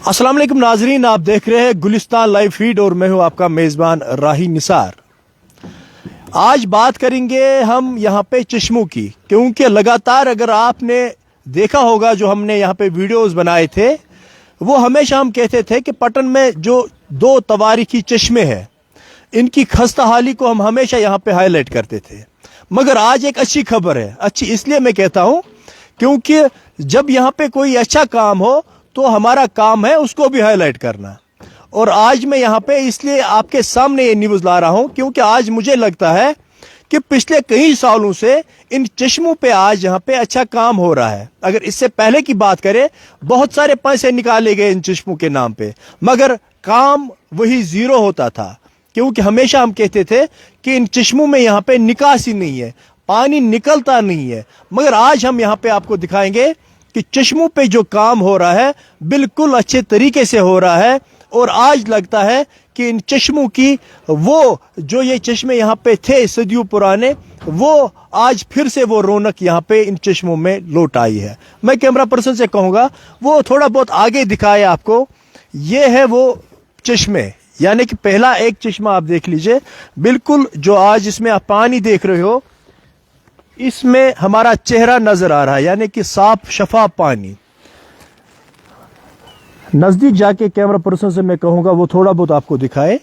अस्सलाम वालेकुम नाजरीन, आप देख रहे हैं गुलिस्तान लाइव फीड और मैं हूं आपका मेज़बान राही निसार। आज बात करेंगे हम यहाँ पे चश्मों की, क्योंकि लगातार अगर आपने देखा होगा जो हमने यहाँ पे वीडियोस बनाए थे, वो हमेशा हम कहते थे कि पटन में जो दो तवारीखी चश्मे हैं इनकी खस्ता हाली को हम हमेशा यहाँ पे हाईलाइट करते थे। मगर आज एक अच्छी खबर है। अच्छी इसलिए मैं कहता हूँ क्योंकि जब यहाँ पे कोई अच्छा काम हो तो हमारा काम है उसको भी हाईलाइट करना। और आज मैं यहाँ पे इसलिए आपके सामने ये न्यूज़ ला रहा हूँ क्योंकि आज मुझे लगता है कि पिछले कई सालों से इन चश्मों पे आज यहाँ पे अच्छा काम हो रहा है। अगर इससे पहले की बात करें, बहुत सारे पैसे निकाले गए इन चश्मों के नाम पे, मगर काम वही जीरो होता था। क्योंकि हमेशा हम कहते थे कि इन चश्मों में यहाँ पे निकासी नहीं है, पानी निकलता नहीं है। मगर आज हम यहाँ पे आपको दिखाएंगे कि चश्मों पे जो काम हो रहा है बिल्कुल अच्छे तरीके से हो रहा है। और आज लगता है कि इन चश्मों की वो जो ये चश्मे यहाँ पे थे सदियों पुराने, वो आज फिर से वो रौनक यहाँ पे इन चश्मों में लौट आई है। मैं कैमरा पर्सन से कहूँगा वो थोड़ा बहुत आगे दिखाए आपको। ये है वो चश्मे, यानी कि पहला एक चश्मा आप देख लीजिए, बिल्कुल जो आज इसमें आप पानी देख रहे हो इसमें हमारा चेहरा नजर आ रहा है, यानी कि साफ शफाफ पानी। नजदीक जाके कैमरा पर्सन से मैं कहूँगा वो थोड़ा बहुत आपको दिखाए।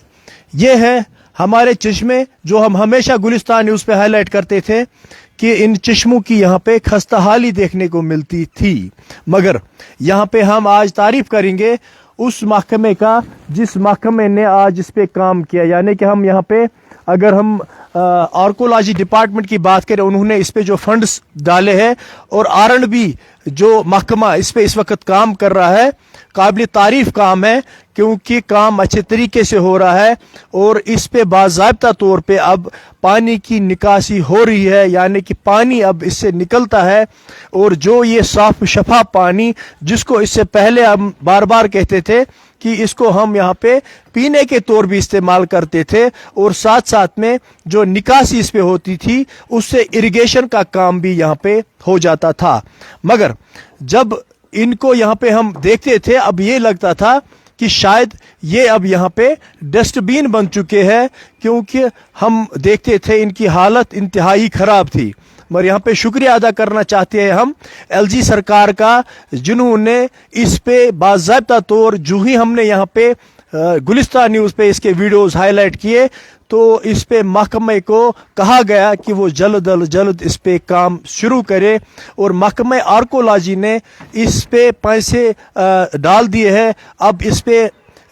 ये है हमारे चश्मे जो हम हमेशा गुलिस्तान न्यूज़ पे हाईलाइट करते थे कि इन चश्मों की यहाँ पे खस्ता हाली देखने को मिलती थी। मगर यहाँ पे हम आज तारीफ करेंगे उस महकमे का जिस महकमे ने आज इस पे काम किया। यानी कि हम यहाँ पे अगर हम आर्कोलॉजी डिपार्टमेंट की बात करें, उन्होंने इस पे जो फंड्स डाले हैं और R&B जो महकमा इस पे इस वक्त काम कर रहा है, काबिल तारीफ काम है क्योंकि काम अच्छे तरीके से हो रहा है। और इस पे बाज़ाब्ता तौर पे अब पानी की निकासी हो रही है, यानी कि पानी अब इससे निकलता है। और जो ये साफ शफाफ पानी जिसको इससे पहले हम बार बार कहते थे कि इसको हम यहाँ पे पीने के तौर भी इस्तेमाल करते थे, और साथ साथ में जो निकासी इस पे होती थी उससे इरिगेशन का काम भी यहाँ पे हो जाता था। मगर जब इनको यहाँ पे हम देखते थे, अब ये लगता था कि शायद ये अब यहाँ पे डस्टबिन बन चुके हैं, क्योंकि हम देखते थे इनकी हालत इंतहाई खराब थी। मगर यहाँ पे शुक्रिया अदा करना चाहते हैं हम LG सरकार का, जिन्होंने इस पे बाज़ाब्ता तौर जो ही हमने यहाँ पे गुलिस्तान न्यूज़ पे इसके वीडियोस हाईलाइट किए तो इस पे महकमे को कहा गया कि वो जल्द इस पे काम शुरू करे। और महकमे आर्कोलॉजी ने इस पे पैसे डाल दिए हैं। अब इस पे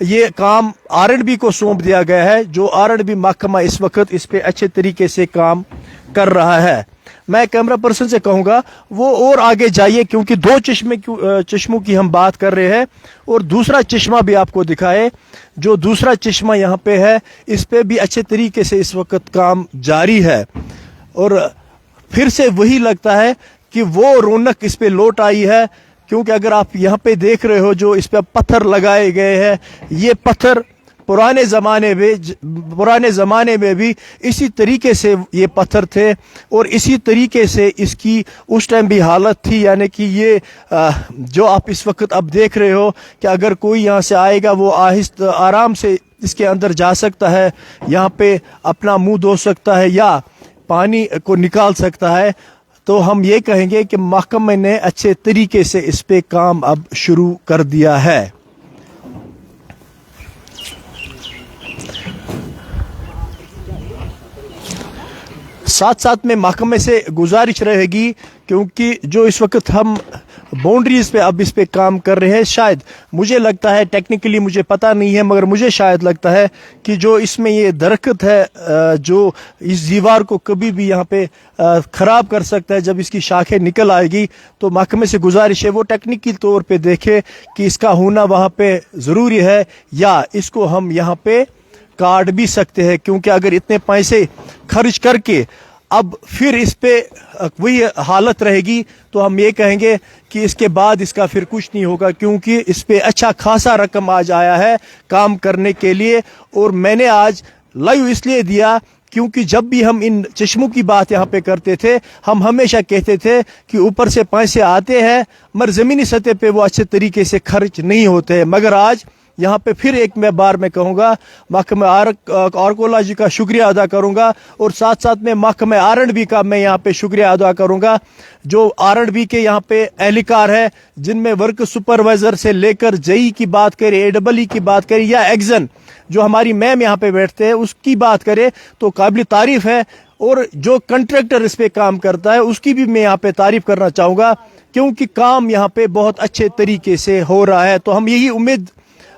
ये काम R&B को सौंप दिया गया है, जो R&B महकमा इस वक्त इस पे अच्छे तरीके से काम कर रहा है। मैं कैमरा पर्सन से कहूँगा वो और आगे जाइए, क्योंकि दो चश्मों की हम बात कर रहे हैं और दूसरा चश्मा भी आपको दिखाए। जो दूसरा चश्मा यहाँ पे है इस पे भी अच्छे तरीके से इस वक्त काम जारी है। और फिर से वही लगता है कि वो रौनक इस पे लौट आई है, क्योंकि अगर आप यहाँ पे देख रहे हो जो इस पे पत्थर लगाए गए हैं, ये पत्थर पुराने ज़माने में भी इसी तरीके से ये पत्थर थे और इसी तरीके से इसकी उस टाइम भी हालत थी। यानी कि ये जो आप इस वक्त अब देख रहे हो कि अगर कोई यहाँ से आएगा वो आहिस्ता आराम से इसके अंदर जा सकता है, यहाँ पे अपना मुंह धो सकता है या पानी को निकाल सकता है। तो हम ये कहेंगे कि महकमे ने अच्छे तरीके से इस पे काम अब शुरू कर दिया है। साथ साथ में महकमे से गुजारिश रहेगी, क्योंकि जो इस वक्त हम बाउंड्रीज पे अब इस पे काम कर रहे हैं, शायद मुझे लगता है, टेक्निकली मुझे पता नहीं है, मगर मुझे शायद लगता है कि जो इसमें ये दरख्त है जो इस दीवार को कभी भी यहाँ पे ख़राब कर सकता है, जब इसकी शाखें निकल आएगी, तो महकमे से गुजारिश है वो टेक्निकल तौर पे देखे कि इसका होना वहाँ पे ज़रूरी है या इसको हम यहाँ पे काट भी सकते हैं। क्योंकि अगर इतने पैसे खर्च करके अब फिर इस पे वही हालत रहेगी तो हम ये कहेंगे कि इसके बाद इसका फिर कुछ नहीं होगा, क्योंकि इस पे अच्छा खासा रकम आज आया है काम करने के लिए। और मैंने आज लाइव इसलिए दिया क्योंकि जब भी हम इन चश्मों की बात यहाँ पे करते थे, हम हमेशा कहते थे कि ऊपर से पैसे आते हैं मगर ज़मीनी सतह पे वो अच्छे तरीके से खर्च नहीं होते। मगर आज यहाँ पे फिर एक बार मैं कहूँगा, महकमा आर्कोलॉजी का शुक्रिया अदा करूँगा और साथ साथ में महकमा R&B का मैं यहाँ पे शुक्रिया अदा करूँगा। जो R&B के यहाँ पे एहलकार है, जिनमें वर्क सुपरवाइज़र से लेकर JE की बात करें, AEE की बात करें या एक्जन जो हमारी मैम यहाँ पे बैठते हैं उसकी बात करें तो काबिल तारीफ है। और जो कंट्रैक्टर इस पे काम करता है उसकी भी मैं यहाँ पे तारीफ करना चाहूँगा, क्योंकि काम यहाँ पे बहुत अच्छे तरीके से हो रहा है। तो हम यही उम्मीद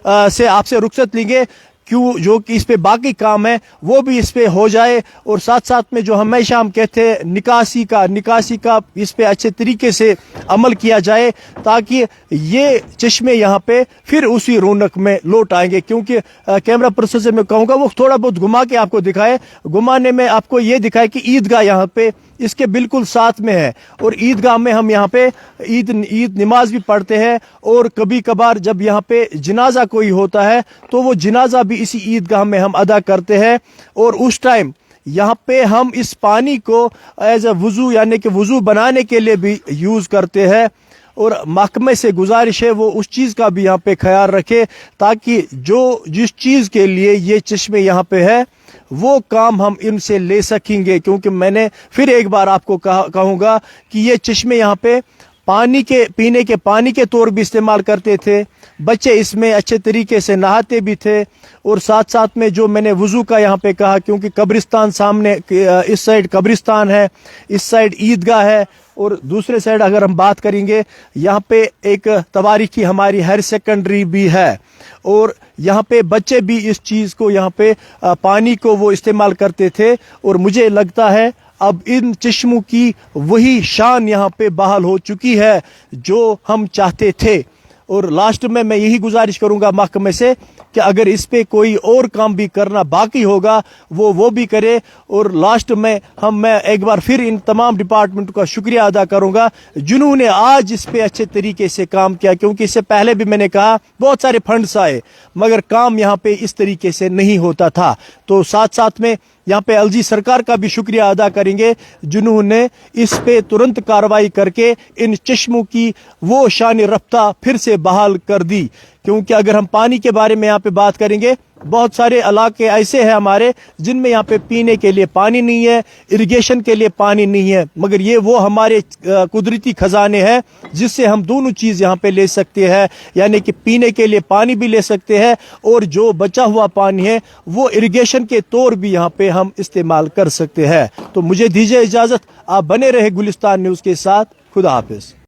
से आपसे रुखसत लेंगे क्यों जो कि इस पे बाकी काम है वो भी इस पे हो जाए। और साथ साथ में जो हमेशा हम कहते हैं निकासी का इस पे अच्छे तरीके से अमल किया जाए, ताकि ये चश्मे यहाँ पे फिर उसी रौनक में लौट आएंगे। क्योंकि कैमरा पर्सन से मैं कहूँगा वो थोड़ा बहुत घुमा के आपको दिखाए, घुमाने में आपको ये दिखाए कि ईदगाह यहाँ पे इसके बिल्कुल साथ में है और ईदगाह में हम यहाँ पे ईद नमाज भी पढ़ते हैं। और कभी कभार जब यहाँ पे जनाजा कोई होता है तो वो जनाजा भी इसी ईदगाह में हम अदा करते हैं। और उस टाइम यहाँ पे हम इस पानी को एज ए वुज़ू यानी कि वुज़ू बनाने के लिए भी यूज़ करते हैं। और महकमे से गुजारिश है वो उस चीज़ का भी यहाँ पे ख्याल रखे, ताकि जिस चीज़ के लिए ये चश्मे यहाँ पे है वो काम हम इनसे ले सकेंगे। क्योंकि मैंने फिर एक बार आपको कहूँगा कि ये चश्मे यहाँ पे पीने के पानी के तौर भी इस्तेमाल करते थे, बच्चे इसमें अच्छे तरीके से नहाते भी थे। और साथ साथ में जो मैंने वुज़ू का यहाँ पे कहा, क्योंकि कब्रिस्तान सामने इस साइड कब्रिस्तान है, इस साइड ईदगाह है और दूसरे साइड अगर हम बात करेंगे यहाँ पे एक तवारीखी हमारी हायर सेकेंडरी भी है। और यहाँ पे बच्चे भी इस चीज़ को यहाँ पे पानी को वो इस्तेमाल करते थे। और मुझे लगता है अब इन चश्मों की वही शान यहाँ पे बहाल हो चुकी है जो हम चाहते थे। और लास्ट में मैं यही गुजारिश करूंगा महकमे से कि अगर इस पे कोई और काम भी करना बाकी होगा वो भी करे। और लास्ट में मैं एक बार फिर इन तमाम डिपार्टमेंट का शुक्रिया अदा करूंगा जिन्होंने आज इस पे अच्छे तरीके से काम किया, क्योंकि इससे पहले भी मैंने कहा बहुत सारे फंड्स आए मगर काम यहाँ पे इस तरीके से नहीं होता था। तो साथ साथ में यहाँ पे LG सरकार का भी शुक्रिया अदा करेंगे जिन्होंने इस पे तुरंत कार्रवाई करके इन चश्मों की वो शान रफ्ता फिर से बहाल कर दी। क्योंकि अगर हम पानी के बारे में यहाँ पे बात करेंगे, बहुत सारे इलाके ऐसे हैं हमारे जिनमें यहाँ पे पीने के लिए पानी नहीं है, इरिगेशन के लिए पानी नहीं है, मगर ये वो हमारे कुदरती खजाने हैं जिससे हम दोनों चीज़ यहाँ पे ले सकते हैं, यानी कि पीने के लिए पानी भी ले सकते हैं और जो बचा हुआ पानी है वो इरिगेशन के तौर भी यहाँ पे हम इस्तेमाल कर सकते हैं। तो मुझे दीजिए इजाज़त, आप बने रहे गुलिस्तान न्यूज़ के साथ। खुदा हाफिज़।